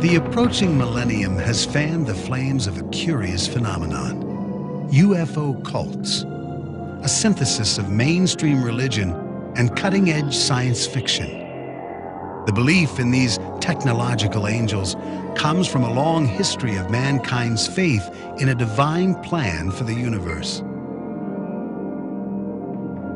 The approaching millennium has fanned the flames of a curious phenomenon: UFO cults, a synthesis of mainstream religion and cutting-edge science fiction. The belief in these technological angels comes from a long history of mankind's faith in a divine plan for the universe.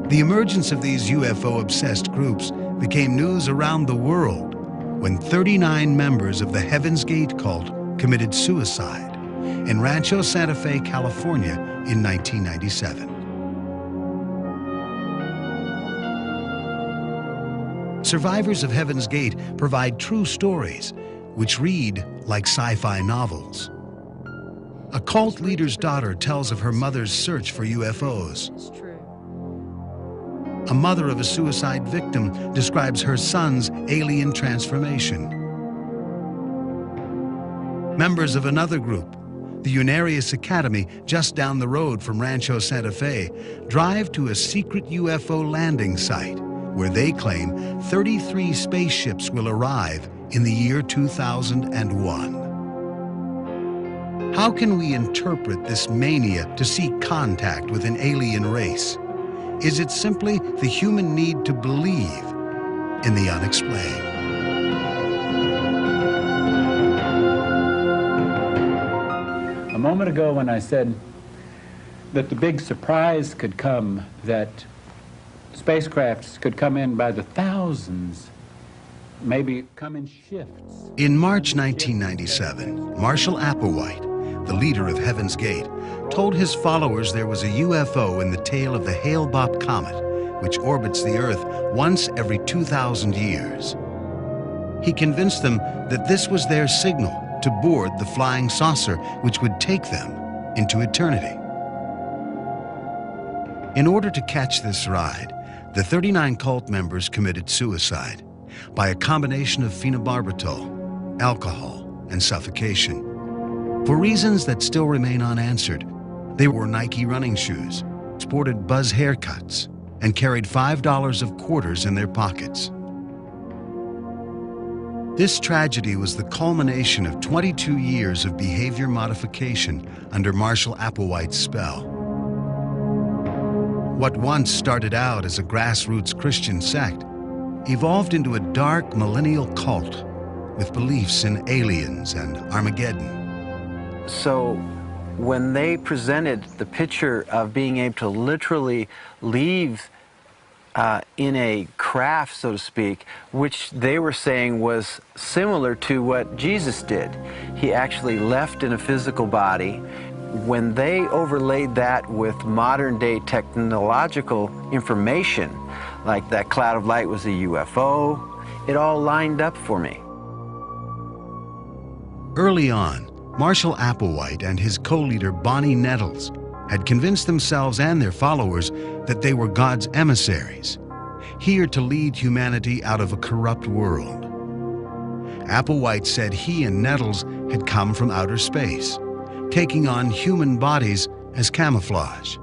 The emergence of these UFO-obsessed groups became news around the world when 39 members of the Heavens Gate cult committed suicide in Rancho Santa Fe, California in 1997. Survivors of Heaven's Gate provide true stories which read like sci-fi novels. A cult leader's daughter tells of her mother's search for UFOs. A mother of a suicide victim describes her son's alien transformation. Members of another group, the Unarius Academy just down the road from Rancho Santa Fe, drive to a secret UFO landing site where they claim 33 spaceships will arrive in the year 2001. How can we interpret this mania to seek contact with an alien race? Is it simply the human need to believe in the unexplained? A moment ago when I said that the big surprise could come, that spacecrafts could come in by the thousands, maybe come in shifts. In March 1997, Marshall Applewhite, the leader of Heaven's Gate, told his followers there was a UFO in the tail of the Hale-Bopp comet, which orbits the Earth once every 2,000 years. He convinced them that this was their signal to board the flying saucer which would take them into eternity. In order to catch this ride, the 39 cult members committed suicide by a combination of phenobarbital, alcohol, and suffocation. For reasons that still remain unanswered, they wore Nike running shoes, sported buzz haircuts, and carried $5 of quarters in their pockets. This tragedy was the culmination of 22 years of behavior modification under Marshall Applewhite's spell. What once started out as a grassroots Christian sect evolved into a dark millennial cult with beliefs in aliens and Armageddon. So when they presented the picture of being able to literally leave in a craft, so to speak, which they were saying was similar to what Jesus did. He actually left in a physical body. When they overlaid that with modern-day technological information, like that cloud of light was a UFO, it all lined up for me. Early on, Marshall Applewhite and his co-leader Bonnie Nettles had convinced themselves and their followers that they were God's emissaries, here to lead humanity out of a corrupt world. Applewhite said he and Nettles had come from outer space, taking on human bodies as camouflage.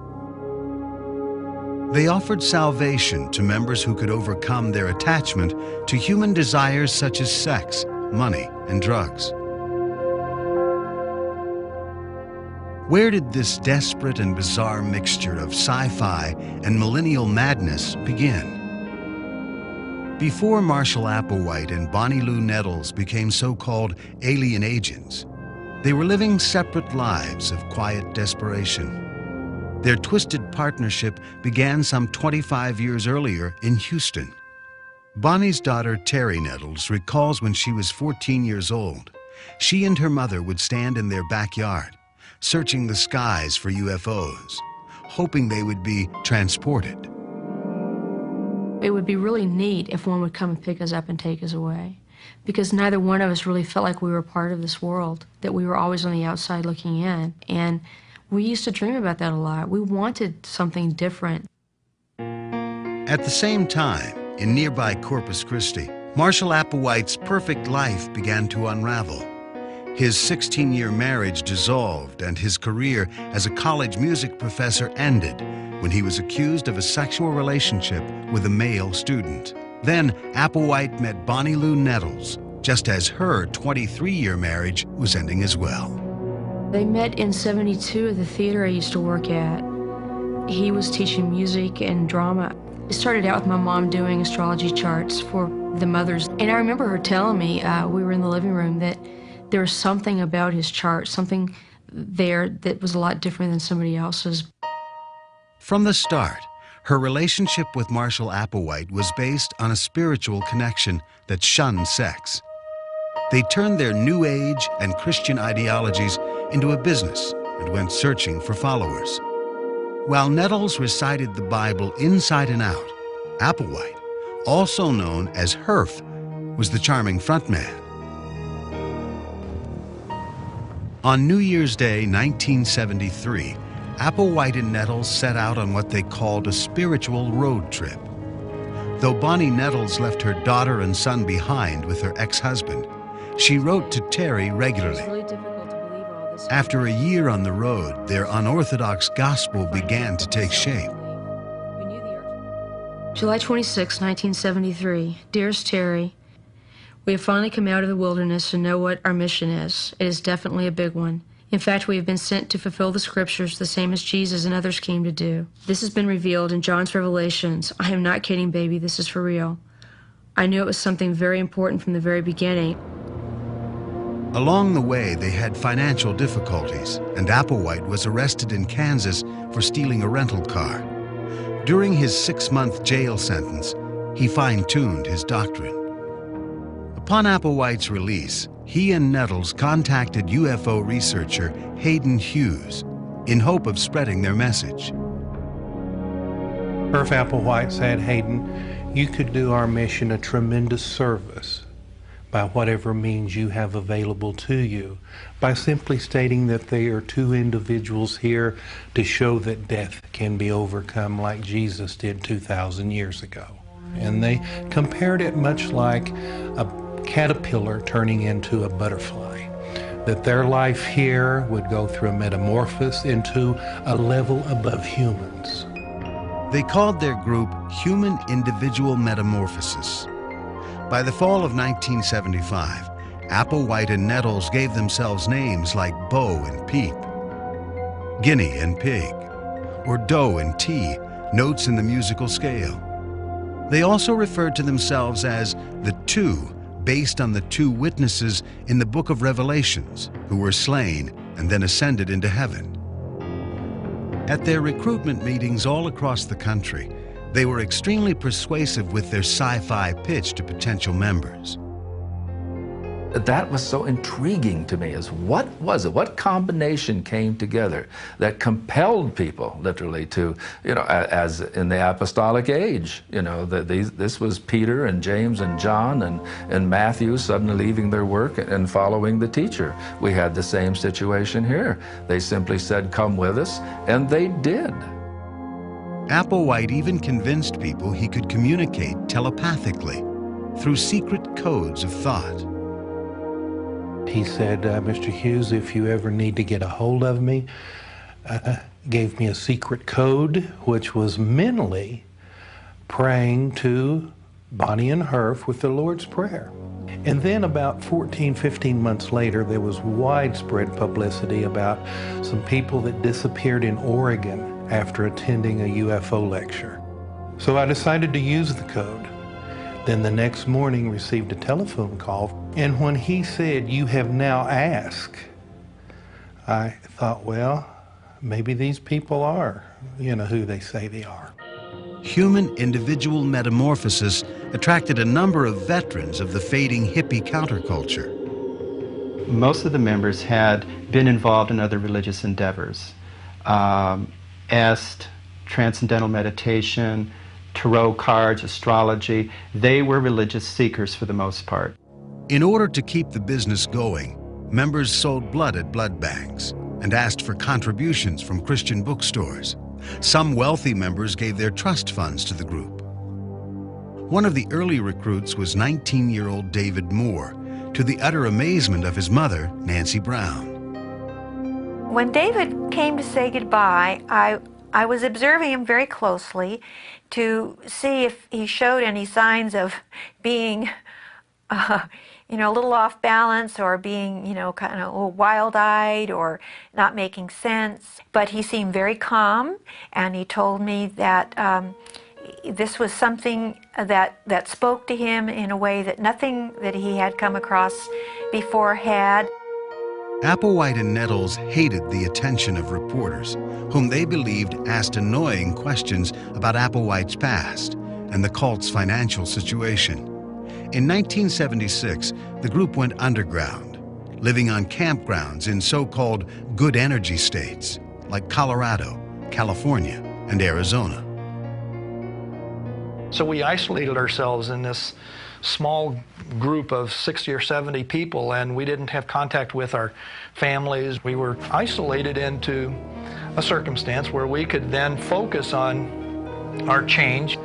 They offered salvation to members who could overcome their attachment to human desires such as sex, money, and drugs. Where did this desperate and bizarre mixture of sci-fi and millennial madness begin? Before Marshall Applewhite and Bonnie Lou Nettles became so-called alien agents, they were living separate lives of quiet desperation. Their twisted partnership began some 25 years earlier in Houston. Bonnie's daughter, Terry Nettles, recalls when she was 14 years old, she and her mother would stand in their backyard, searching the skies for UFOs, hoping they would be transported. It would be really neat if one would come and pick us up and take us away, because neither one of us really felt like we were part of this world, that we were always on the outside looking in. And we used to dream about that a lot. We wanted something different. At the same time, in nearby Corpus Christi, Marshall Applewhite's perfect life began to unravel. His 16-year marriage dissolved and his career as a college music professor ended when he was accused of a sexual relationship with a male student. Then Applewhite met Bonnie Lou Nettles just as her 23-year marriage was ending as well. They met in '72 at the theater I used to work at. He was teaching music and drama. It started out with my mom doing astrology charts for the mothers. And I remember her telling me, we were in the living room, that there was something about his chart, something there that was a lot different than somebody else's. From the start, her relationship with Marshall Applewhite was based on a spiritual connection that shunned sex. They turned their New Age and Christian ideologies into a business and went searching for followers. While Nettles recited the Bible inside and out, Applewhite, also known as Herf, was the charming frontman. On New Year's Day, 1973, Applewhite and Nettles set out on what they called a spiritual road trip. Though Bonnie Nettles left her daughter and son behind with her ex-husband, she wrote to Terry regularly. It's really difficult to believe all this. After a year on the road, their unorthodox gospel began to take shape. July 26, 1973. Dearest Terry, we have finally come out of the wilderness and know what our mission is. It is definitely a big one. In fact, we have been sent to fulfill the scriptures the same as Jesus and others came to do. This has been revealed in John's Revelations. I am not kidding, baby. This is for real. I knew it was something very important from the very beginning. Along the way, they had financial difficulties, and Applewhite was arrested in Kansas for stealing a rental car. During his 6-month jail sentence, he fine-tuned his doctrine. Upon Applewhite's release, he and Nettles contacted UFO researcher Hayden Hughes in hope of spreading their message. Herf Applewhite said, Hayden, you could do our mission a tremendous service by whatever means you have available to you, by simply stating that there are two individuals here to show that death can be overcome like Jesus did 2,000 years ago. And they compared it much like a caterpillar turning into a butterfly, that their life here would go through a metamorphosis into a level above humans. They called their group Human Individual Metamorphosis. By the fall of 1975, Applewhite and Nettles gave themselves names like Bo and Peep, Guinea and Pig, or Do and T, notes in the musical scale. They also referred to themselves as the Two, based on the two witnesses in the book of Revelations who were slain and then ascended into heaven. At their recruitment meetings all across the country, they were extremely persuasive with their sci-fi pitch to potential members. That was so intriguing to me, is what was it? What combination came together that compelled people literally to, as in the apostolic age, this was Peter and James and John and Matthew suddenly leaving their work and following the teacher. We had the same situation here. They simply said, come with us, and they did. Applewhite even convinced people he could communicate telepathically through secret codes of thought. He said, Mr. Hughes, if you ever need to get a hold of me, gave me a secret code, which was mentally praying to Bonnie and Herf with the Lord's Prayer. And then about 14, 15 months later, there was widespread publicity about some people that disappeared in Oregon after attending a UFO lecture. So I decided to use the code. Then the next morning received a telephone call, and when he said, you have now asked, I thought, well, maybe these people are, who they say they are. Human Individual Metamorphosis attracted a number of veterans of the fading hippie counterculture. Most of the members had been involved in other religious endeavors. Est, transcendental meditation, tarot cards, astrology. They were religious seekers for the most part. In order to keep the business going, members sold blood at blood banks and asked for contributions from Christian bookstores. Some wealthy members gave their trust funds to the group. One of the early recruits was 19-year-old David Moore, to the utter amazement of his mother, Nancy Brown. When David came to say goodbye, I was observing him very closely to see if he showed any signs of being a little off balance or being, kind of a little wild-eyed or not making sense. But he seemed very calm, and he told me that this was something that spoke to him in a way that nothing that he had come across before had. Applewhite and Nettles hated the attention of reporters, whom they believed asked annoying questions about Applewhite's past and the cult's financial situation. In 1976, the group went underground, living on campgrounds in so-called good energy states like Colorado, California, and Arizona. So we isolated ourselves in this small group of 60 or 70 people, and we didn't have contact with our families. We were isolated into a circumstance where we could then focus on our change,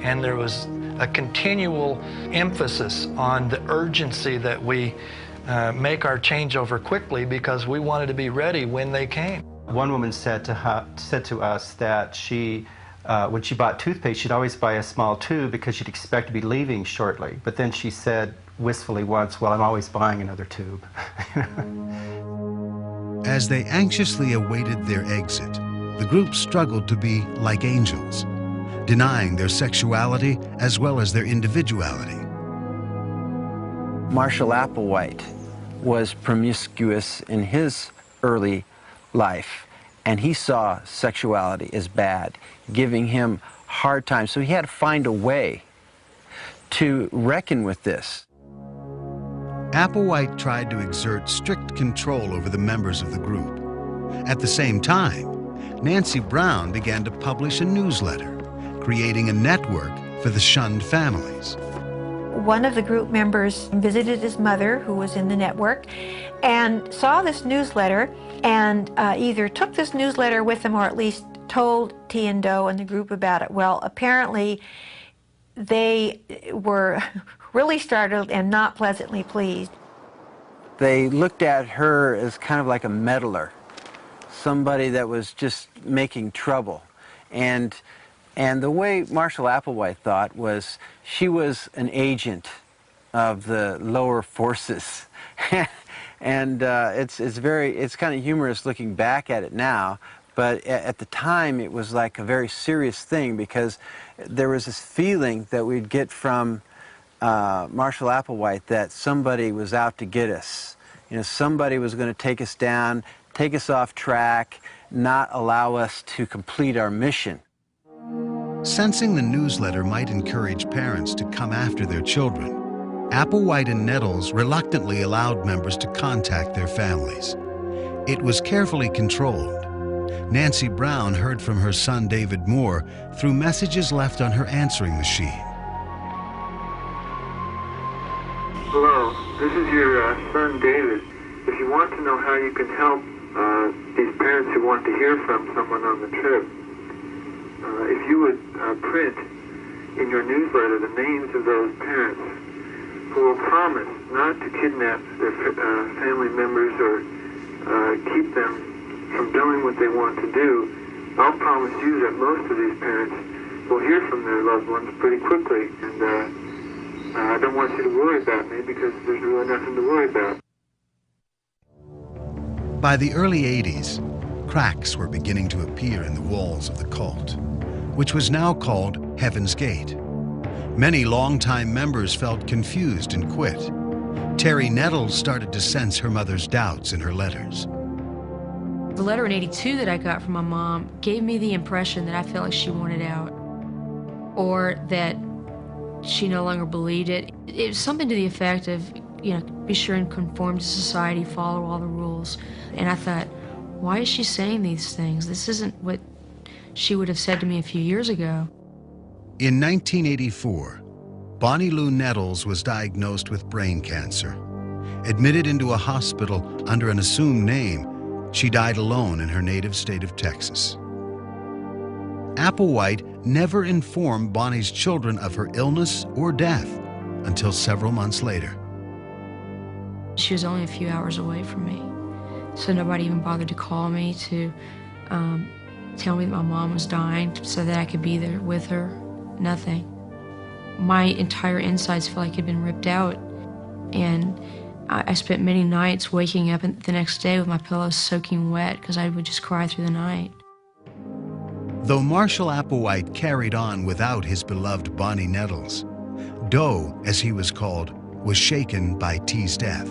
and there was a continual emphasis on the urgency that we make our changeover quickly, because we wanted to be ready when they came. One woman said to us that she when she bought toothpaste, she'd always buy a small tube because she'd expect to be leaving shortly. But then she said wistfully once, well, I'm always buying another tube. As they anxiously awaited their exit, the group struggled to be like angels, denying their sexuality as well as their individuality. Marshall Applewhite was promiscuous in his early life, and he saw sexuality as bad, giving him hard time. So he had to find a way to reckon with this. Applewhite tried to exert strict control over the members of the group. At the same time, Nancy Brown began to publish a newsletter, creating a network for the shunned families. One of the group members visited his mother, who was in the network, and saw this newsletter, and either took this newsletter with him or at least told T and Doe and the group about it. Well, apparently they were really startled and not pleasantly pleased. They looked at her as kind of like a meddler, somebody that was just making trouble. And the way Marshall Applewhite thought was she was an agent of the lower forces. And it's kind of humorous looking back at it now, but at the time it was like a very serious thing, because there was this feeling that we'd get from Marshall Applewhite that somebody was out to get us. You know, somebody was going to take us down, take us off track, not allow us to complete our mission. Sensing the newsletter might encourage parents to come after their children, Applewhite and Nettles reluctantly allowed members to contact their families. It was carefully controlled. Nancy Brown heard from her son David Moore through messages left on her answering machine. Hello, this is your son David. If you want to know how you can help these parents who want to hear from someone on the trip, if you would print in your newsletter the names of those parents who will promise not to kidnap their family members or keep them from doing what they want to do, I'll promise you that most of these parents will hear from their loved ones pretty quickly. And I don't want you to worry about me, because there's really nothing to worry about. By the early 80s, cracks were beginning to appear in the walls of the cult, which was now called Heaven's Gate. Many longtime members felt confused and quit. Terry Nettles started to sense her mother's doubts in her letters. The letter in '82 that I got from my mom gave me the impression that I felt like she wanted out, or that she no longer believed it. It was something to the effect of, be sure and conform to society, follow all the rules. And I thought, why is she saying these things? This isn't what she would have said to me a few years ago. In 1984, Bonnie Lou Nettles was diagnosed with brain cancer. Admitted into a hospital under an assumed name, she died alone in her native state of Texas. Applewhite never informed Bonnie's children of her illness or death until several months later. She was only a few hours away from me, so nobody even bothered to call me to tell me that my mom was dying so that I could be there with her. Nothing. My entire insides felt like it had been ripped out. And I spent many nights waking up the next day with my pillows soaking wet because I would just cry through the night. Though Marshall Applewhite carried on without his beloved Bonnie Nettles, Doe, as he was called, was shaken by T's death.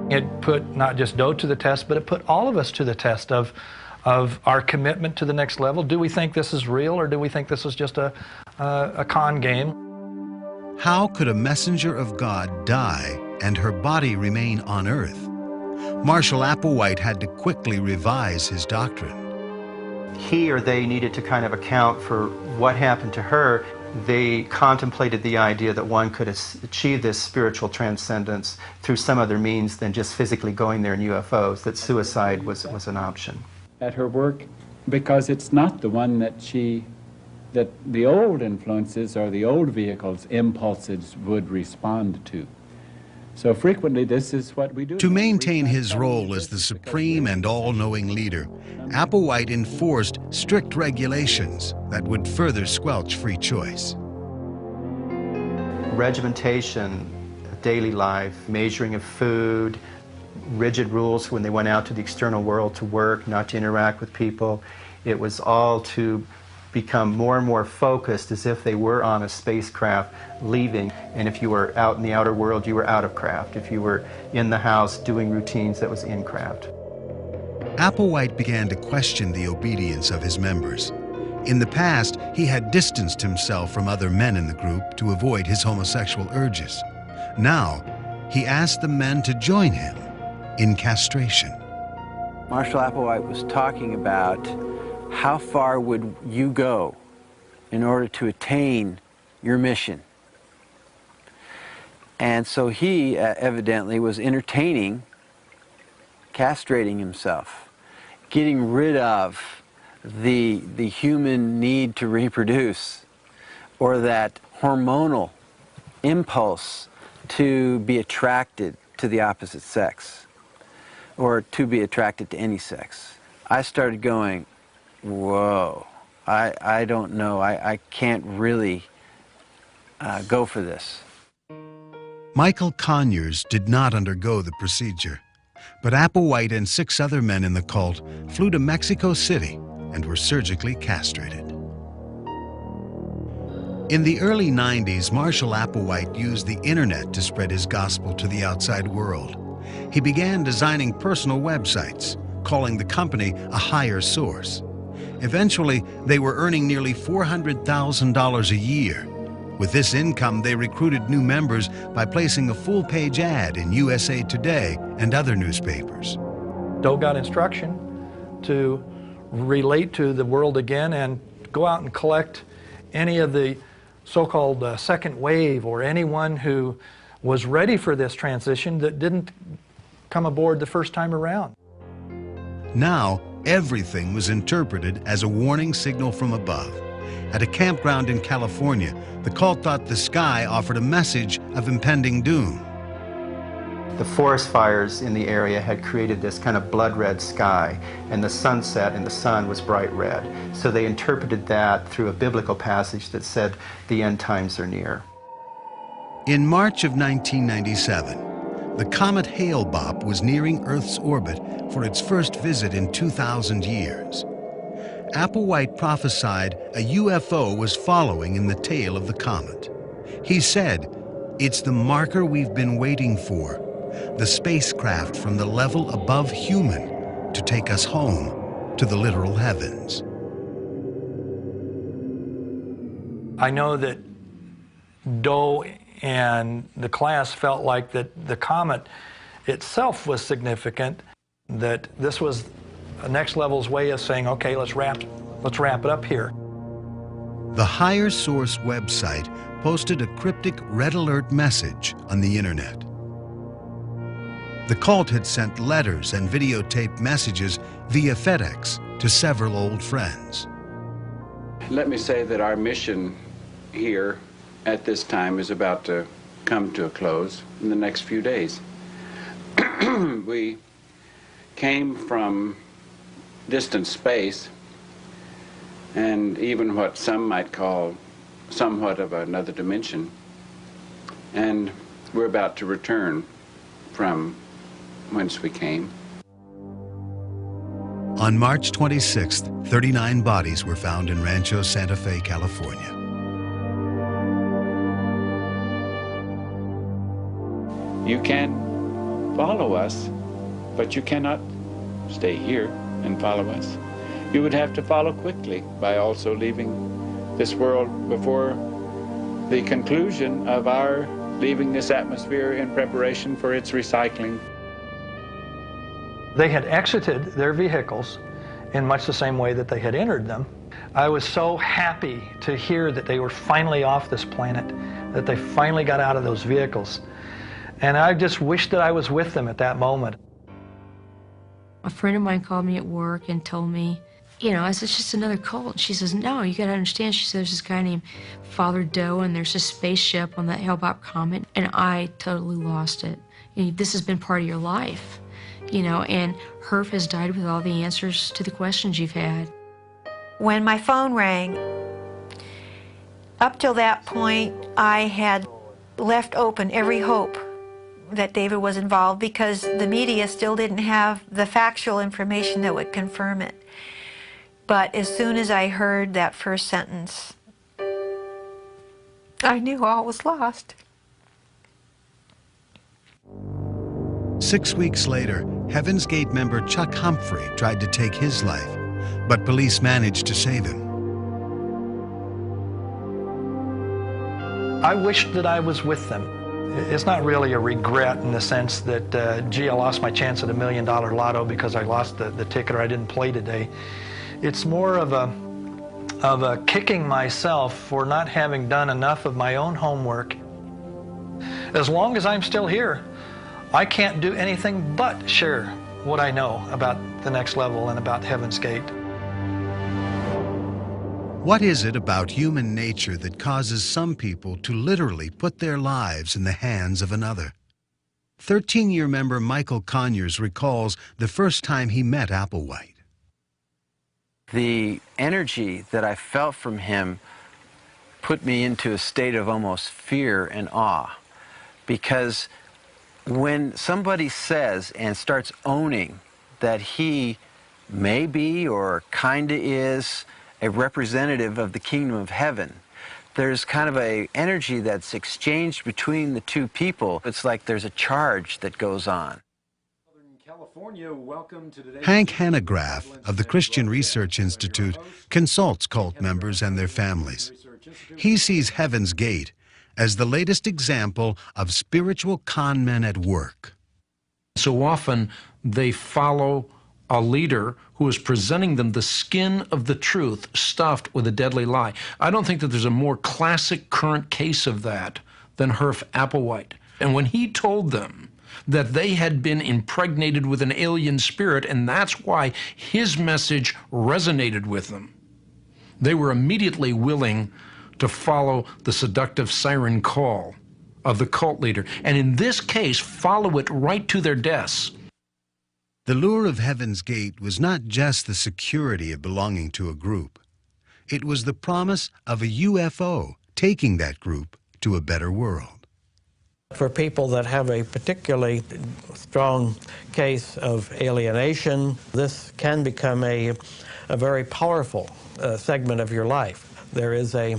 It put not just Doe to the test, but it put all of us to the test of our commitment to the next level. Do we think this is real, or do we think this is just a con game? How could a messenger of God die and her body remain on Earth? Marshall Applewhite had to quickly revise his doctrine. He or they needed to kind of account for what happened to her. They contemplated the idea that one could achieve this spiritual transcendence through some other means than just physically going there in UFOs, that suicide was an option. At her work, because it's not the one that the old influences or the old vehicles, impulses would respond to. So frequently this is what we do. To maintain his role as the supreme and all-knowing leader, Applewhite enforced strict regulations that would further squelch free choice. Regimentation, daily life, measuring of food, rigid rules when they went out to the external world to work, not to interact with people. It was all to become more and more focused as if they were on a spacecraft leaving, and if you were out in the outer world, you were out of craft. If you were in the house doing routines, that was in craft. Applewhite began to question the obedience of his members. In the past, he had distanced himself from other men in the group to avoid his homosexual urges. Now, he asked the men to join him in castration. Marshall Applewhite was talking about how far would you go in order to attain your mission. And so he evidently was entertaining castrating himself, getting rid of the human need to reproduce, or that hormonal impulse to be attracted to the opposite sex, or to be attracted to any sex. I started going, whoa, I don't know, I can't really go for this. Michael Conyers did not undergo the procedure, but Applewhite and 6 other men in the cult flew to Mexico City and were surgically castrated. In the early 90s, Marshall Applewhite used the internet to spread his gospel to the outside world. He began designing personal websites, calling the company a higher source. Eventually, they were earning nearly $400,000 a year. With this income, they recruited new members by placing a full-page ad in USA Today and other newspapers. Doe got instruction to relate to the world again and go out and collect any of the so-called second wave, or anyone who was ready for this transition that didn't come aboard the first time around. Now, everything was interpreted as a warning signal from above. At a campground in California, the cult thought the sky offered a message of impending doom. The forest fires in the area had created this kind of blood red sky, and the sunset and the sun was bright red. So they interpreted that through a biblical passage that said the end times are near. In March of 1997, the comet Hale-Bopp was nearing Earth's orbit for its first visit in 2,000 years. Applewhite prophesied a UFO was following in the tail of the comet. He said, "It's the marker we've been waiting for, the spacecraft from the level above human to take us home to the literal heavens." I know that Doe and the class felt like that the comet itself was significant, that this was a next level's way of saying, okay, let's wrap it up here. The Higher Source website posted a cryptic red alert message on the internet. The cult had sent letters and videotaped messages via FedEx to several old friends. Let me say that our mission here at this time is about to come to a close in the next few days. We came from distant space, and even what some might call somewhat of another dimension. And we're about to return from whence we came. On March 26th, 39 bodies were found in Rancho Santa Fe, California. You can follow us, but you cannot stay here and follow us. You would have to follow quickly by also leaving this world before the conclusion of our leaving this atmosphere in preparation for its recycling. They had exited their vehicles in much the same way that they had entered them. I was so happy to hear that they were finally off this planet, that they finally got out of those vehicles. And I just wished that I was with them at that moment. A friend of mine called me at work and told me, you know, I said, it's just another cult. She says, no, you gotta understand. She says, there's this guy named Father Doe, and there's a spaceship on that Hale-Bopp comet. And I totally lost it. You know, this has been part of your life, you know, and Herf has died with all the answers to the questions you've had. When my phone rang, up till that point, I had left open every hope that David was involved because the media still didn't have the factual information that would confirm it. But as soon as I heard that first sentence, I knew all was lost. 6 weeks later, Heaven's Gate member Chuck Humphrey tried to take his life, but police managed to save him. I wished that I was with them. It's not really a regret in the sense that, gee, I lost my chance at $1 million lotto because I lost the ticket or I didn't play today. It's more of a kicking myself for not having done enough of my own homework. As long as I'm still here, I can't do anything but share what I know about the next level and about Heaven's Gate. What is it about human nature that causes some people to literally put their lives in the hands of another? 13-year member Michael Conyers recalls the first time he met Applewhite. The energy that I felt from him put me into a state of almost fear and awe, because when somebody says and starts owning that he may be or kinda is a representative of the kingdom of heaven, there's kind of an energy that's exchanged between the two people. It's like there's a charge that goes on. Hank Hanegraaff of the Christian Research Institute consults cult members and their families. He sees Heaven's Gate as the latest example of spiritual con men at work. So often they follow a leader who is presenting them the skin of the truth stuffed with a deadly lie. I don't think that there's a more classic current case of that than Herf Applewhite. And when he told them that they had been impregnated with an alien spirit, and that's why his message resonated with them, they were immediately willing to follow the seductive siren call of the cult leader, and in this case, follow it right to their deaths. The lure of Heaven's Gate was not just the security of belonging to a group. It was the promise of a UFO taking that group to a better world. For people that have a particularly strong case of alienation, this can become a very powerful segment of your life. There is a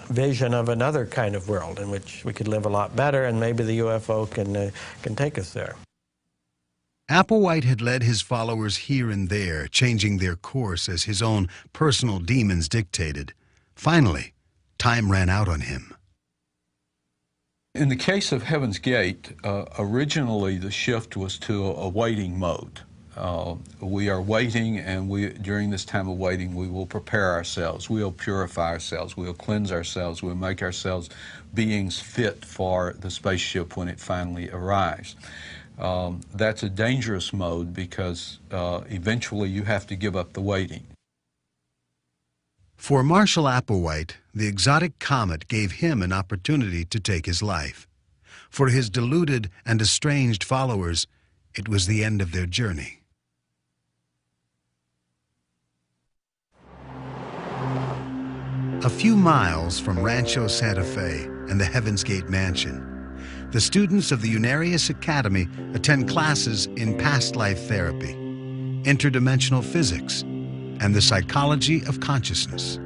vision of another kind of world in which we could live a lot better, and maybe the UFO can take us there. Applewhite had led his followers here and there, changing their course as his own personal demons dictated. Finally, time ran out on him. In the case of Heaven's Gate, originally the shift was to a waiting mode. We are waiting, and during this time of waiting, we will prepare ourselves. We'll purify ourselves. We'll cleanse ourselves. We'll make ourselves beings fit for the spaceship when it finally arrives. That's a dangerous mode because eventually you have to give up the waiting. For Marshall Applewhite, the exotic comet gave him an opportunity to take his life. For his deluded and estranged followers, it was the end of their journey. A few miles from Rancho Santa Fe and the Heaven's Gate mansion, the students of the Unarius Academy attend classes in past life therapy, interdimensional physics, and the psychology of consciousness.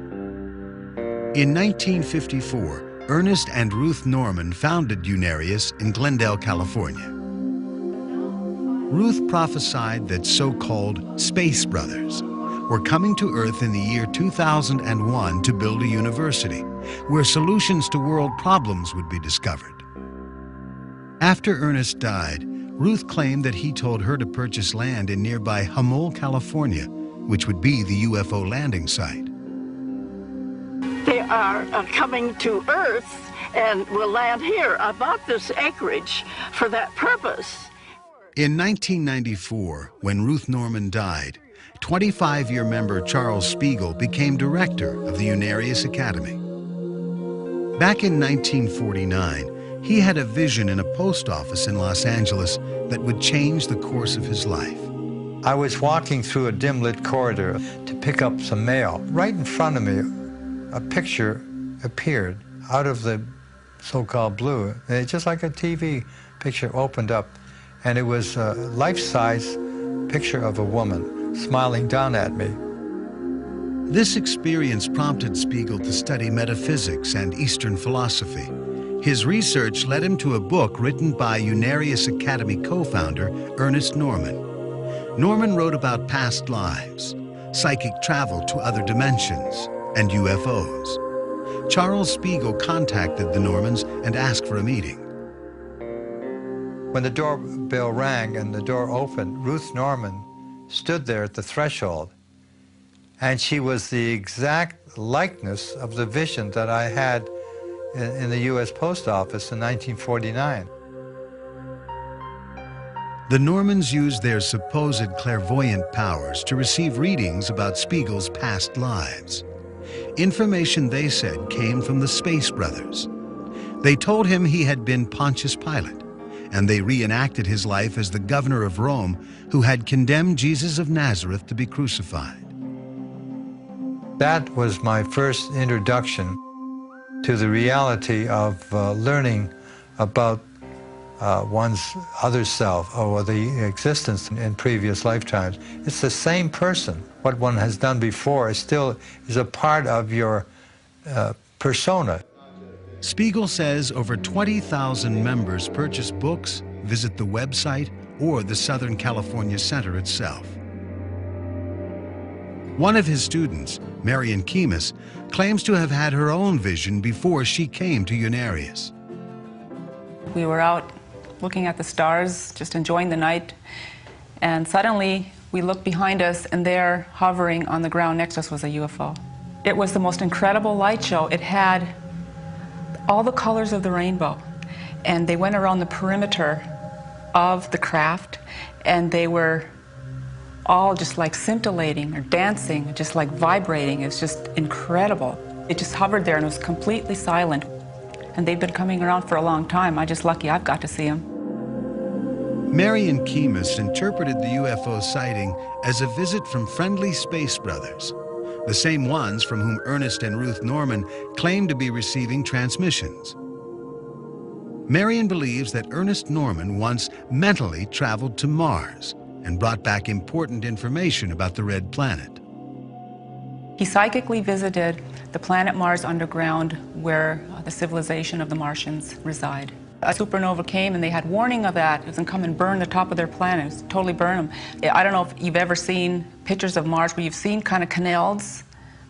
In 1954, Ernest and Ruth Norman founded Unarius in Glendale, California. Ruth prophesied that so-called Space Brothers were coming to Earth in the year 2001 to build a university where solutions to world problems would be discovered. After Ernest died, Ruth claimed that he told her to purchase land in nearby Humboldt, California, which would be the UFO landing site. They are coming to Earth and will land here. I bought this acreage for that purpose. In 1994, when Ruth Norman died, 25-year member Charles Spiegel became director of the Unarius Academy. Back in 1949, he had a vision in a post office in Los Angeles that would change the course of his life. I was walking through a dim-lit corridor to pick up some mail. Right in front of me, a picture appeared out of the so-called blue. Just like a TV picture opened up, and it was a life-size picture of a woman smiling down at me. This experience prompted Spiegel to study metaphysics and Eastern philosophy. His research led him to a book written by Unarius Academy co-founder Ernest Norman. Norman wrote about past lives, psychic travel to other dimensions, and UFOs. Charles Spiegel contacted the Normans and asked for a meeting. When the doorbell rang and the door opened, Ruth Norman stood there at the threshold, and she was the exact likeness of the vision that I had in the U.S. Post Office in 1949. The Normans used their supposed clairvoyant powers to receive readings about Spiegel's past lives. Information, they said, came from the Space Brothers. They told him he had been Pontius Pilate, and they reenacted his life as the governor of Rome who had condemned Jesus of Nazareth to be crucified. That was my first introduction to the reality of learning about one's other self or the existence in previous lifetimes. It's the same person. What one has done before is a part of your persona. Spiegel says over 20,000 members purchase books, visit the website, or the Southern California Center itself. One of his students, Marion Kemis, claims to have had her own vision before she came to Unarius. We were out looking at the stars, just enjoying the night, and suddenly we looked behind us, and there, hovering on the ground next to us, was a UFO. It was the most incredible light show. It had all the colors of the rainbow, and they went around the perimeter of the craft, and they were all just like scintillating or dancing, just like vibrating. It was just incredible. It just hovered there and it was completely silent. And they've been coming around for a long time. I'm just lucky I've got to see them. Marion Kemis interpreted the UFO sighting as a visit from friendly Space Brothers, the same ones from whom Ernest and Ruth Norman claimed to be receiving transmissions. Marion believes that Ernest Norman once mentally traveled to Mars and brought back important information about the red planet. He psychically visited the planet Mars underground where the civilization of the Martians reside. A supernova came and they had warning of that. It was going to come and burn the top of their planet. It was totally burn them. I don't know if you've ever seen pictures of Mars where you've seen kind of canals.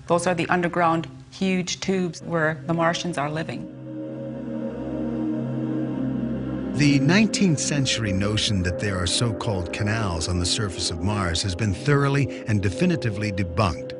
Those are the underground huge tubes where the Martians are living. The 19th century notion that there are so-called canals on the surface of Mars has been thoroughly and definitively debunked.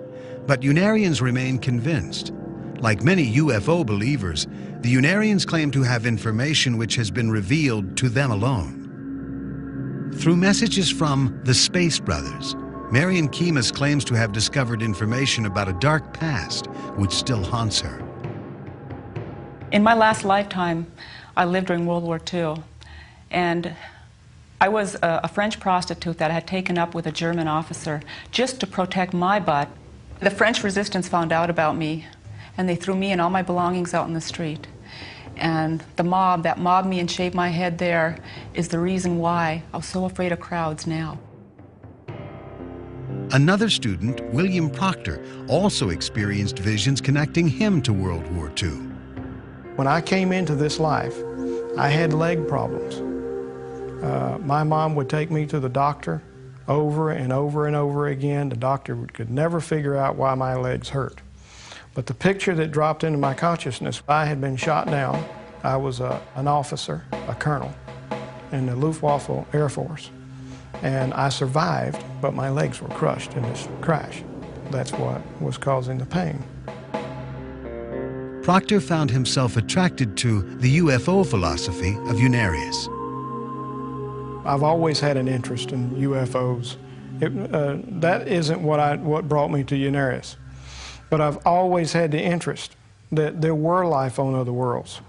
But Unarians remain convinced. Like many UFO believers, the Unarians claim to have information which has been revealed to them alone. Through messages from the Space Brothers, Marion Kemis claims to have discovered information about a dark past which still haunts her. In my last lifetime, I lived during World War II, and I was a French prostitute that had taken up with a German officer just to protect my butt. The French resistance found out about me, and they threw me and all my belongings out in the street. And the mob that mobbed me and shaved my head there is the reason why I was so afraid of crowds now. Another student, William Proctor, also experienced visions connecting him to World War II. When I came into this life, I had leg problems. My mom would take me to the doctor over and over and over again. The doctor could never figure out why my legs hurt. But the picture that dropped into my consciousness, I had been shot down. I was an officer, a colonel, in the Luftwaffe Air Force. And I survived, but my legs were crushed in this crash. That's what was causing the pain. Proctor found himself attracted to the UFO philosophy of Unarius. I've always had an interest in UFOs. That isn't what brought me to Unarius. But I've always had the interest that there were life on other worlds.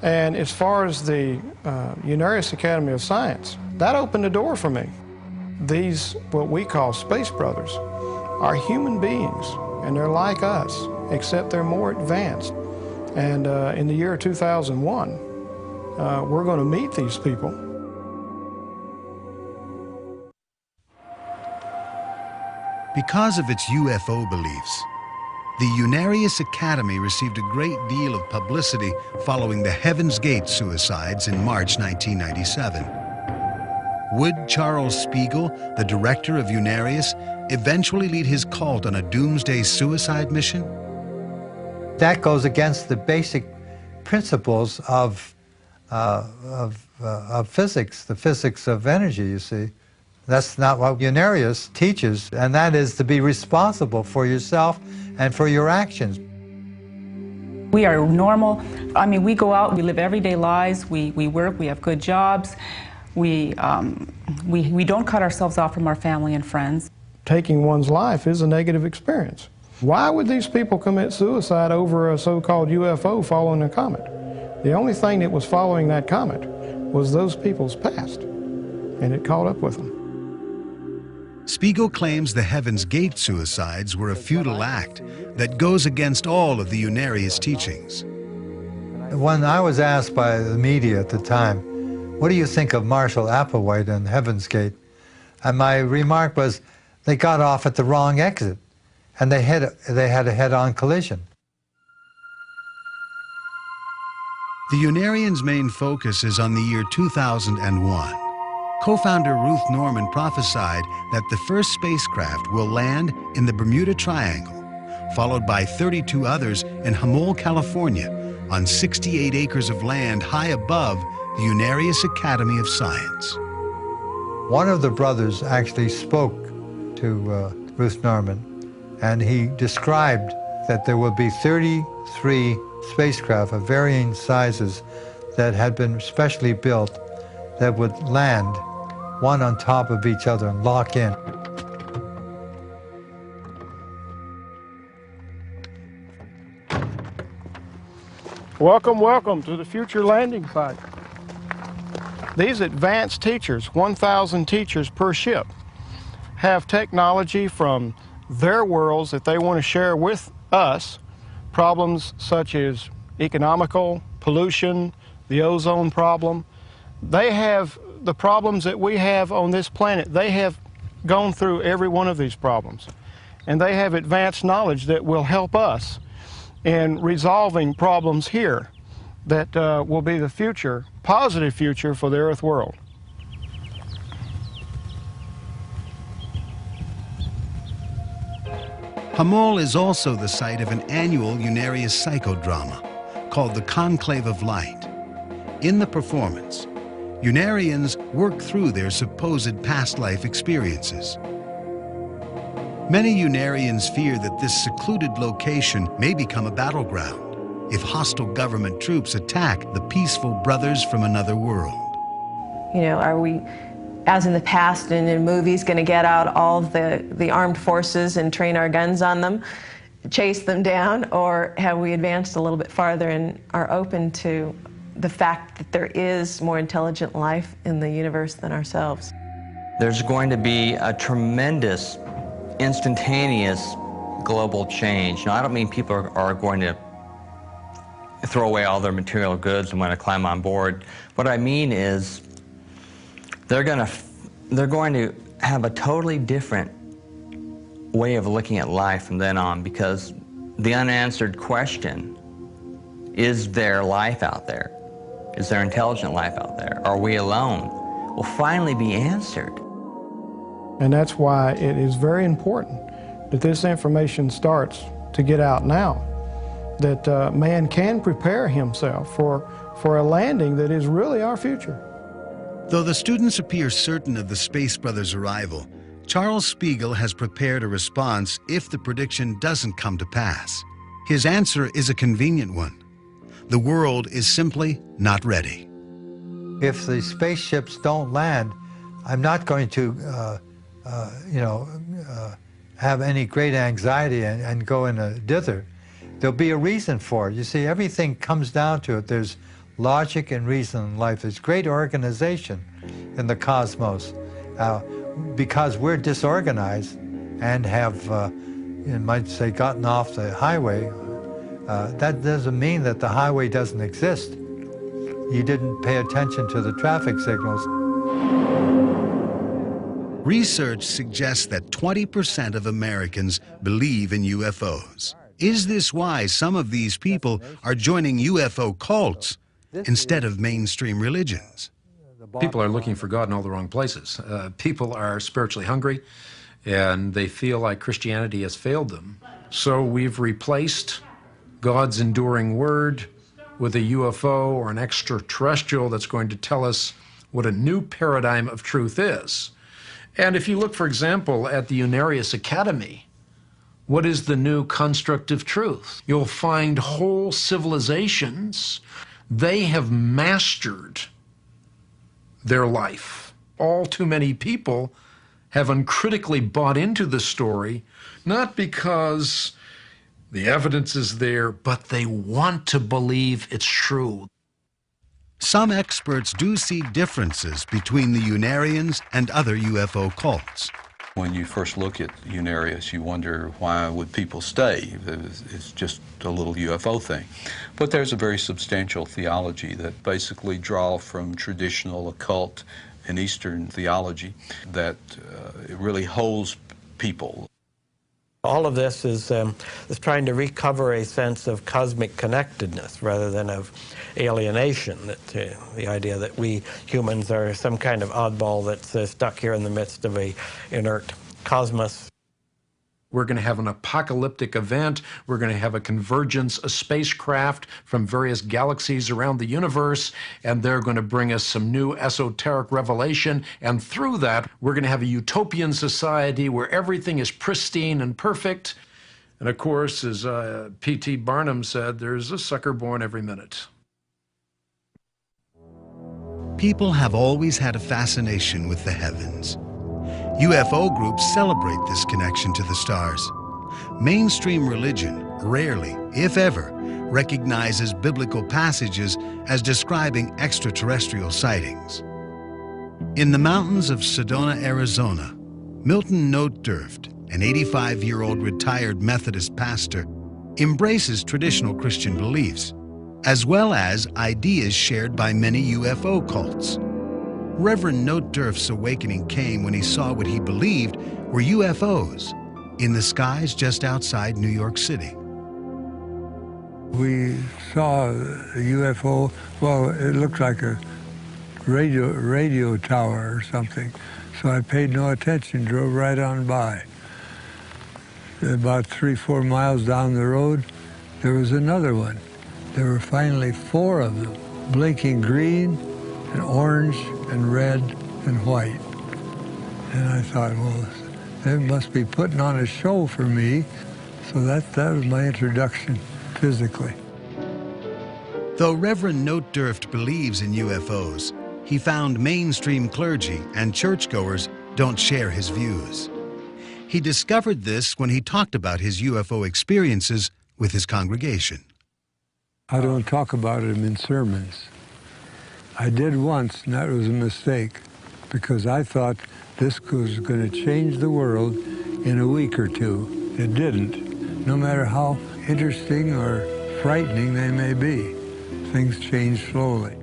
And as far as the Unarius Academy of Science, that opened the door for me. These, what we call space brothers, are human beings, and they're like us, except they're more advanced. And in the year 2001, we're going to meet these people. Because of its UFO beliefs, the Unarius Academy received a great deal of publicity following the Heavens Gate suicides in March 1997. Would Charles Spiegel, the director of Unarius, eventually lead his cult on a doomsday suicide mission? That goes against the basic principles of physics, the physics of energy, you see. That's not what Unarius teaches, and that is to be responsible for yourself and for your actions. We are normal. I mean, we go out, we live everyday lives, we work, we have good jobs. We don't cut ourselves off from our family and friends. Taking one's life is a negative experience. Why would these people commit suicide over a so-called UFO following a comet? The only thing that was following that comet was those people's past, and it caught up with them. Spiegel claims the Heavens Gate suicides were a futile act that goes against all of the Unarius teachings. When I was asked by the media at the time, what do you think of Marshall Applewhite and Heavens Gate? And my remark was, they got off at the wrong exit, and they had a head-on collision. The Unarians' main focus is on the year 2001. Co-founder Ruth Norman prophesied that the first spacecraft will land in the Bermuda Triangle, followed by 32 others in Hamol, California, on 68 acres of land high above the Unarius Academy of Science. One of the brothers actually spoke to Ruth Norman, and he described that there would be 33 spacecraft of varying sizes that had been specially built that would land one on top of each other and lock in. Welcome, welcome to the future landing site. These advanced teachers, 1,000 teachers per ship, have technology from their worlds that they want to share with us, problems such as economical, pollution, the ozone problem. They have the problems that we have on this planet. They have gone through every one of these problems, and they have advanced knowledge that will help us in resolving problems here that will be the future, positive future for the Earth world. Hamol is also the site of an annual Unarius psychodrama called the Conclave of Light. In the performance, Unarians work through their supposed past life experiences. Many Unarians fear that this secluded location may become a battleground if hostile government troops attack the peaceful brothers from another world. You know, are we, as in the past and in movies, going to get out all the armed forces and train our guns on them, chase them down, or have we advanced a little bit farther and are open to the fact that there is more intelligent life in the universe than ourselves? There's going to be a tremendous, instantaneous global change. Now, I don't mean people are going to throw away all their material goods and want to climb on board. What I mean is they're going to have a totally different way of looking at life from then on, because the unanswered question, is there life out there? Is there intelligent life out there? Are we alone? Will finally be answered. And that's why it is very important that this information starts to get out now, that man can prepare himself for a landing that is really our future. Though the students appear certain of the Space Brothers' arrival, Charles Spiegel has prepared a response if the prediction doesn't come to pass. His answer is a convenient one. The world is simply not ready. If the spaceships don't land, I'm not going to, have any great anxiety and go in a dither. There'll be a reason for it. You see, everything comes down to it. There's logic and reason in life. There's great organization in the cosmos. Because we're disorganized and have, you might say, gotten off the highway, that doesn't mean that the highway doesn't exist. You didn't pay attention to the traffic signals. Research suggests that 20% of Americans believe in UFOs. Is this why some of these people are joining UFO cults instead of mainstream religions? People are looking for God in all the wrong places. People are spiritually hungry, and they feel like Christianity has failed them. So we've replaced God's enduring word with a UFO or an extraterrestrial that's going to tell us what a new paradigm of truth is. And if you look, for example, at the Unarius Academy, what is the new construct of truth? You'll find whole civilizations, they have mastered their life. All too many people have uncritically bought into the story, not because the evidence is there, but they want to believe it's true. Some experts do see differences between the Unarians and other UFO cults. When you first look at Unarius, you wonder, why would people stay? It's just a little UFO thing. But there's a very substantial theology that basically draw from traditional occult and Eastern theology that it really holds people. All of this is trying to recover a sense of cosmic connectedness rather than of alienation, that the idea that we humans are some kind of oddball that's stuck here in the midst of a inert cosmos. We're going to have an apocalyptic event. We're going to have a convergence of spacecraft from various galaxies around the universe, and they're going to bring us some new esoteric revelation. And through that, we're going to have a utopian society where everything is pristine and perfect. And of course, as P.T. Barnum said, there's a sucker born every minute. People have always had a fascination with the heavens. UFO groups celebrate this connection to the stars. Mainstream religion rarely, if ever, recognizes biblical passages as describing extraterrestrial sightings. In the mountains of Sedona, Arizona, Milton Notdurft, an 85-year-old retired Methodist pastor, embraces traditional Christian beliefs, as well as ideas shared by many UFO cults. Reverend Notdurft's awakening came when he saw what he believed were UFOs in the skies just outside New York City. We saw a UFO, well, it looked like a radio tower or something, so I paid no attention, drove right on by. About 3-4 miles down the road, there was another one. There were finally 4 of them, blinking green and orange and red and white. And I thought, well, they must be putting on a show for me. So that was my introduction physically. Though Reverend Notdurft believes in UFOs, he found mainstream clergy and churchgoers don't share his views. He discovered this when he talked about his UFO experiences with his congregation. I don't talk about them in sermons. I did once, and that was a mistake, because I thought this was going to change the world in a week or two. It didn't. No matter how interesting or frightening they may be, things change slowly.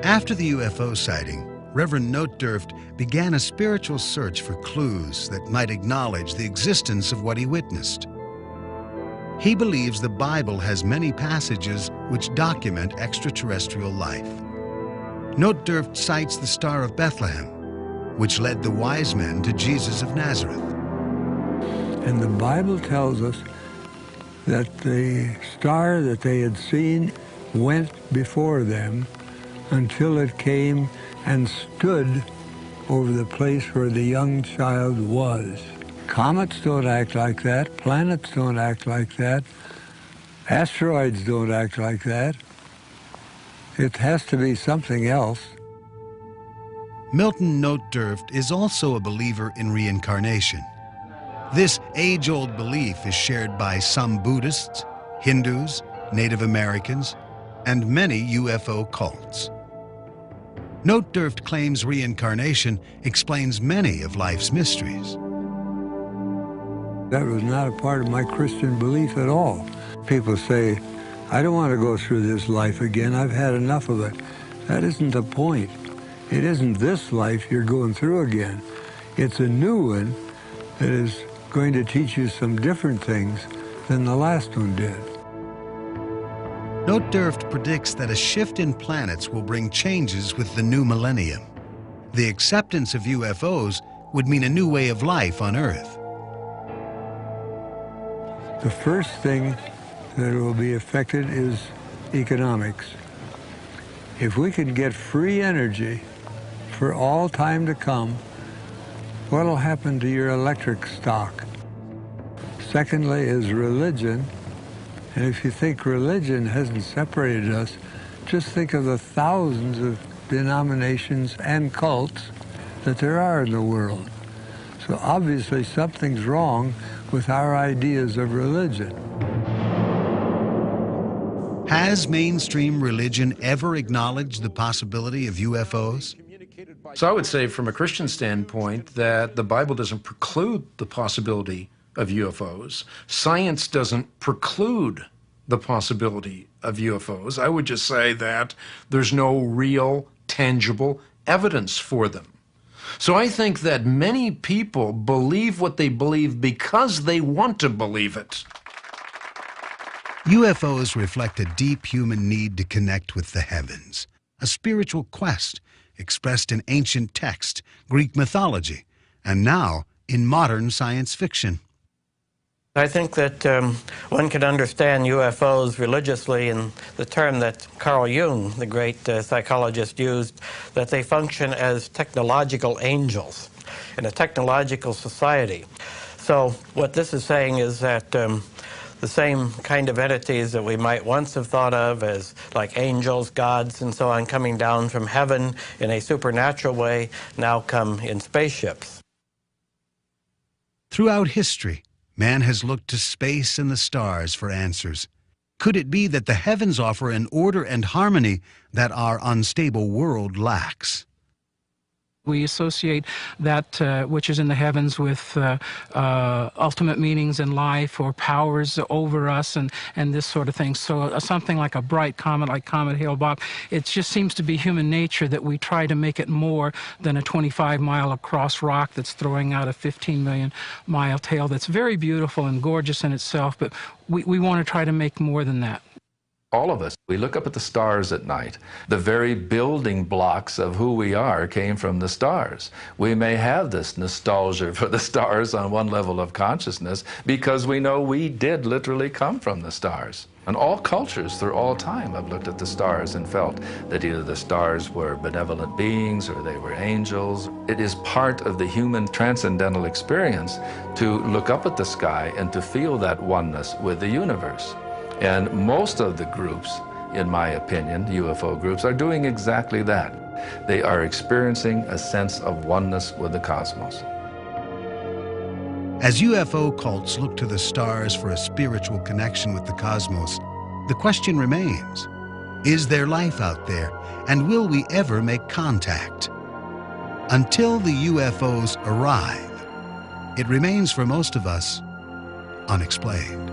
After the UFO sighting, Reverend Notdurft began a spiritual search for clues that might acknowledge the existence of what he witnessed. He believes the Bible has many passages which document extraterrestrial life. Notdurft cites the Star of Bethlehem, which led the wise men to Jesus of Nazareth. And the Bible tells us that the star that they had seen went before them until it came and stood over the place where the young child was. Comets don't act like that. Planets don't act like that. Asteroids don't act like that. It has to be something else. Milton Notdurft is also a believer in reincarnation. This age-old belief is shared by some Buddhists, Hindus, Native Americans, and many UFO cults. Notdurft claims reincarnation explains many of life's mysteries. That was not a part of my Christian belief at all. People say, I don't want to go through this life again. I've had enough of it. That isn't the point. It isn't this life you're going through again. It's a new one that is going to teach you some different things than the last one did. Notdurft predicts that a shift in planets will bring changes with the new millennium. The acceptance of UFOs would mean a new way of life on Earth. The first thing that will be affected is economics. If we can get free energy for all time to come, what will happen to your electric stock? Secondly is religion. And if you think religion hasn't separated us, just think of the thousands of denominations and cults that there are in the world. So obviously something's wrong with our ideas of religion. Has mainstream religion ever acknowledged the possibility of UFOs? So I would say from a Christian standpoint that the Bible doesn't preclude the possibility of UFOs. Science doesn't preclude the possibility of UFOs. I would just say that there's no real, tangible evidence for them. So I think that many people believe what they believe because they want to believe it. UFOs reflect a deep human need to connect with the heavens, a spiritual quest expressed in ancient text, Greek mythology, and now in modern science fiction. I think that one can understand UFOs religiously in the term that Carl Jung, the great psychologist, used, that they function as technological angels in a technological society. So what this is saying is that the same kind of entities that we might once have thought of as like angels, gods, and so on, coming down from heaven in a supernatural way, now come in spaceships. Throughout history, man has looked to space and the stars for answers. Could it be that the heavens offer an order and harmony that our unstable world lacks? We associate that which is in the heavens with ultimate meanings in life or powers over us and this sort of thing. So something like a bright comet, like Comet Hale-Bopp, it just seems to be human nature that we try to make it more than a 25-mile across rock that's throwing out a 15-million-mile tail that's very beautiful and gorgeous in itself, but we want to try to make more than that. All of us, we look up at the stars at night. The very building blocks of who we are came from the stars. We may have this nostalgia for the stars on one level of consciousness because we know we did literally come from the stars. And all cultures through all time have looked at the stars and felt that either the stars were benevolent beings or they were angels. It is part of the human transcendental experience to look up at the sky and to feel that oneness with the universe. And most of the groups, in my opinion, UFO groups, are doing exactly that. They are experiencing a sense of oneness with the cosmos. As UFO cults look to the stars for a spiritual connection with the cosmos, the question remains, is there life out there, and will we ever make contact? Until the UFOs arrive, it remains for most of us unexplained.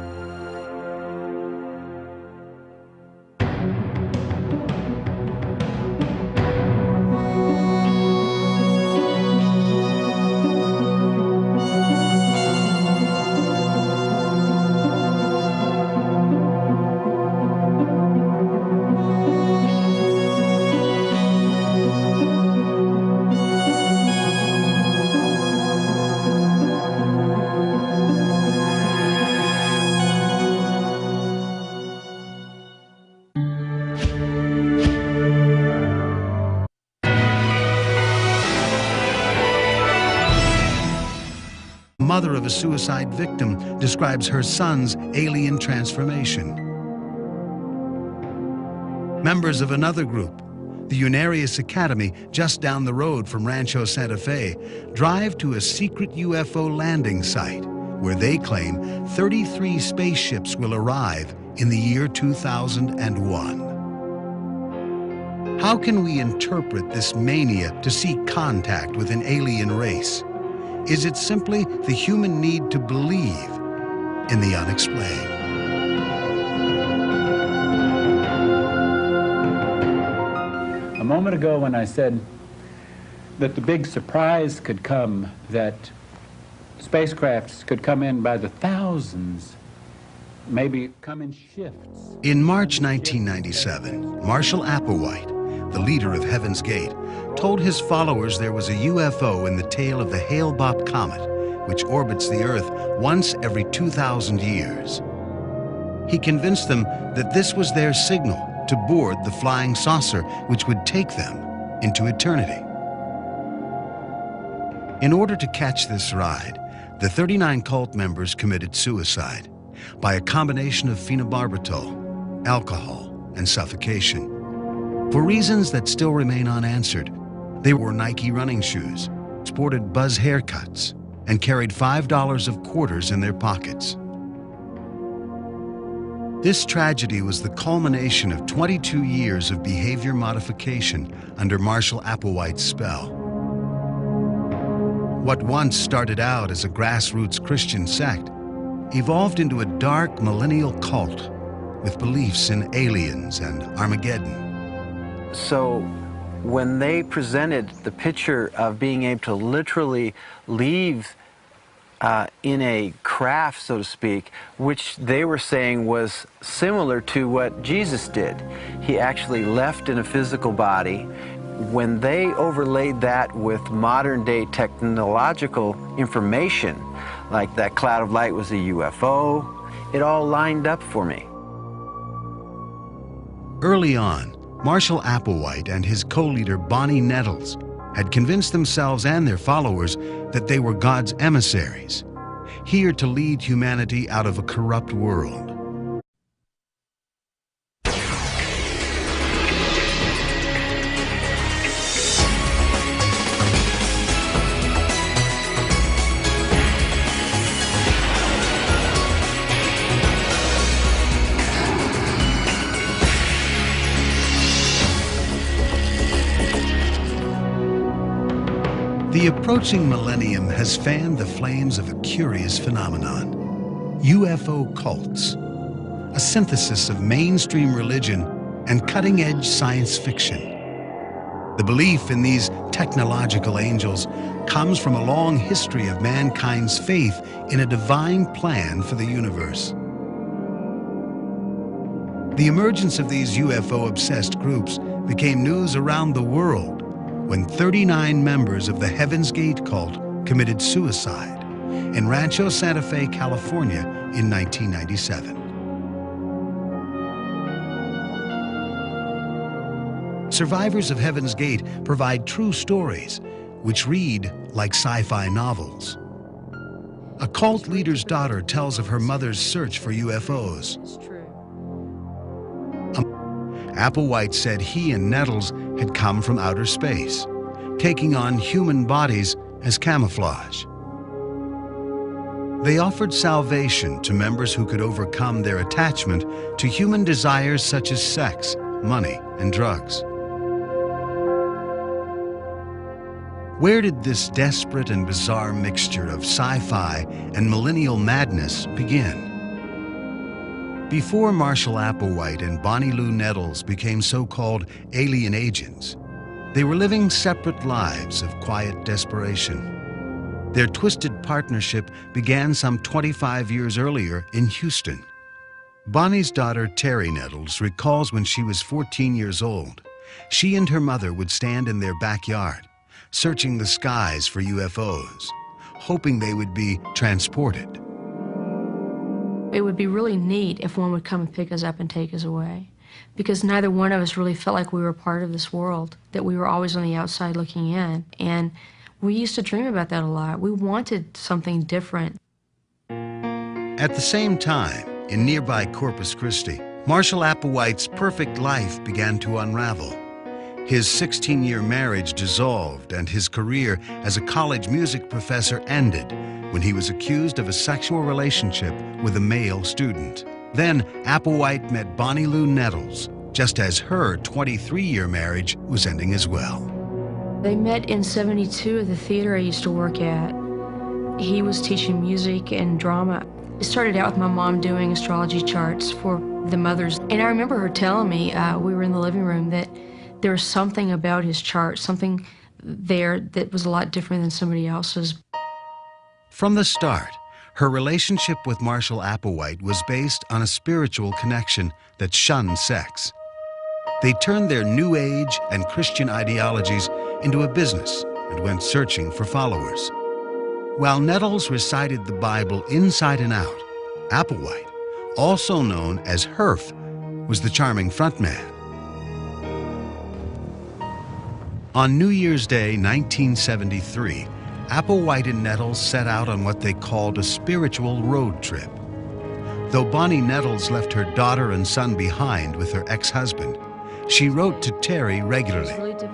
mother of a suicide victim describes her son's alien transformation. Members of another group, the Unarius Academy, just down the road from Rancho Santa Fe, drive to a secret UFO landing site where they claim 33 spaceships will arrive in the year 2001. How can we interpret this mania to seek contact with an alien race? Is it simply the human need to believe in the unexplained? A moment ago when I said that the big surprise could come, that spacecrafts could come in by the thousands, maybe come in shifts. In March 1997, Marshall Applewhite, the leader of Heaven's Gate, told his followers there was a UFO in the tail of the Hale-Bopp comet, which orbits the Earth once every 2,000 years. He convinced them that this was their signal to board the flying saucer which would take them into eternity. In order to catch this ride, the 39 cult members committed suicide by a combination of phenobarbital, alcohol, and suffocation. For reasons that still remain unanswered, they wore Nike running shoes, sported buzz haircuts, and carried $5 of quarters in their pockets. This tragedy was the culmination of 22 years of behavior modification under Marshall Applewhite's spell. What once started out as a grassroots Christian sect evolved into a dark millennial cult with beliefs in aliens and Armageddon. So when they presented the picture of being able to literally leave in a craft, so to speak, which they were saying was similar to what Jesus did. He actually left in a physical body. When they overlaid that with modern-day technological information, like that cloud of light was a UFO, it all lined up for me. Early on, Marshall Applewhite and his co-leader Bonnie Nettles had convinced themselves and their followers that they were God's emissaries, here to lead humanity out of a corrupt world. The approaching millennium has fanned the flames of a curious phenomenon, UFO cults, a synthesis of mainstream religion and cutting-edge science fiction. The belief in these technological angels comes from a long history of mankind's faith in a divine plan for the universe. The emergence of these UFO-obsessed groups became news around the world when 39 members of the Heaven's Gate cult committed suicide in Rancho Santa Fe, California in 1997. Survivors of Heaven's Gate provide true stories which read like sci-fi novels. A cult leader's daughter tells of her mother's search for UFOs. Applewhite said he and Nettles had come from outer space, taking on human bodies as camouflage. They offered salvation to members who could overcome their attachment to human desires such as sex, money, and drugs. Where did this desperate and bizarre mixture of sci-fi and millennial madness begin? Before Marshall Applewhite and Bonnie Lou Nettles became so-called alien agents, they were living separate lives of quiet desperation. Their twisted partnership began some 25 years earlier in Houston. Bonnie's daughter, Terry Nettles, recalls when she was 14 years old, she and her mother would stand in their backyard, searching the skies for UFOs, hoping they would be transported. It would be really neat if one would come and pick us up and take us away, because neither one of us really felt like we were part of this world, that we were always on the outside looking in. And We used to dream about that a lot. We wanted something different. At the same time, in nearby Corpus Christi, Marshall Applewhite's perfect life began to unravel. His 16-year marriage dissolved and his career as a college music professor ended when he was accused of a sexual relationship with a male student. Then Applewhite met Bonnie Lou Nettles, just as her 23-year marriage was ending as well. They met in '72 at the theater I used to work at. He was teaching music and drama. It started out with my mom doing astrology charts for the mothers. And I remember her telling me, we were in the living room, that there was something about his chart, something there that was a lot different than somebody else's. From the start, her relationship with Marshall Applewhite was based on a spiritual connection that shunned sex. They turned their New Age and Christian ideologies into a business and went searching for followers. While Nettles recited the Bible inside and out, Applewhite, also known as Herf, was the charming frontman. On New Year's Day, 1973, Applewhite and Nettles set out on what they called a spiritual road trip. Though Bonnie Nettles left her daughter and son behind with her ex-husband, she wrote to Terry regularly. It was really